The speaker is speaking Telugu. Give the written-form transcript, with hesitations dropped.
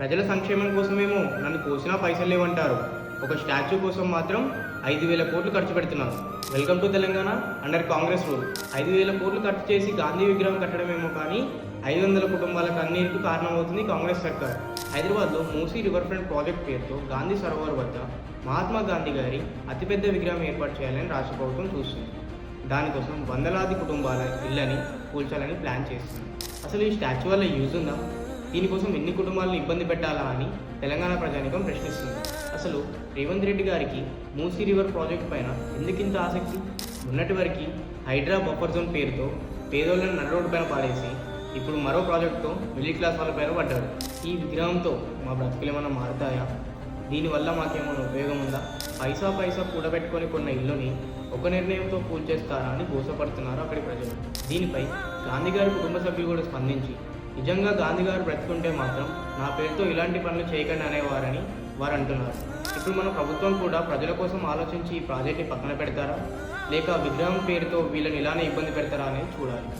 ప్రజల సంక్షేమం కోసమేమో నన్ను కోసినా పైసలు లేవంటారు. ఒక స్టాచ్యూ కోసం మాత్రం 5,000 కోట్లు ఖర్చు పెడుతున్నారు. Welcome to Telangana under Congress rule. 5,000 కోట్లు ఖర్చు చేసి గాంధీ విగ్రహం కట్టడమేమో కానీ 500 కుటుంబాల కన్నీరుకు కారణమవుతుంది కాంగ్రెస్ సర్కార్. హైదరాబాద్లో మూసీ రివర్ ఫ్రంట్ ప్రాజెక్ట్ పేరుతో గాంధీ సరోవర్ వద్ద మహాత్మా గాంధీ గారి అతిపెద్ద విగ్రహం ఏర్పాటు చేయాలని రాష్ట్ర ప్రభుత్వం చూస్తుంది. దానికోసం వందలాది కుటుంబాల ఇళ్లని కూల్చాలని ప్లాన్ చేస్తుంది. అసలు ఈ స్టాచ్యూ వల్ల యూజ్ ఉందా? దీనికోసం ఎన్ని కుటుంబాలను ఇబ్బంది పెట్టాలా అని తెలంగాణ ప్రజానికం ప్రశ్నిస్తుంది. అసలు రేవంత్ రెడ్డి గారికి మూసీ రివర్ ప్రాజెక్ట్ పైన ఎందుకింత ఆసక్తి? ఉన్నటి వరకు హైడ్రా బఫర్ జోన్ పేరుతో పేదోళ్ళని నడిరోడ్డు పైన పాడేసి ఇప్పుడు మరో ప్రాజెక్టుతో మిడిల్ క్లాస్ వాళ్ళ పైన పడ్డాడు. ఈ విగ్రహంతో మా బ్రతుకులు ఏమైనా మారుతాయా? దీనివల్ల మాకేమైనా ఉపయోగం ఉందా? పైసా కూడబెట్టుకొని కొన్న ఇల్లుని ఒక నిర్ణయంతో కూల్చేస్తారా అని మోసపడుతున్నారు అక్కడి ప్రజలు. దీనిపై గాంధీ గారి కుటుంబ సభ్యులు కూడా స్పందించి నిజంగా గాంధీ గారు బ్రతుకుంటే మాత్రం నా పేరుతో ఇలాంటి పనులు చేయకండి అనేవారని వారు అంటున్నారు. ఇప్పుడు మన ప్రభుత్వం కూడా ప్రజల కోసం ఆలోచించి ఈ ప్రాజెక్ట్ని పక్కన పెడతారా, లేక విగ్రహం పేరుతో వీళ్ళని ఇలానే ఇబ్బంది పెడతారా అనేది చూడాలి.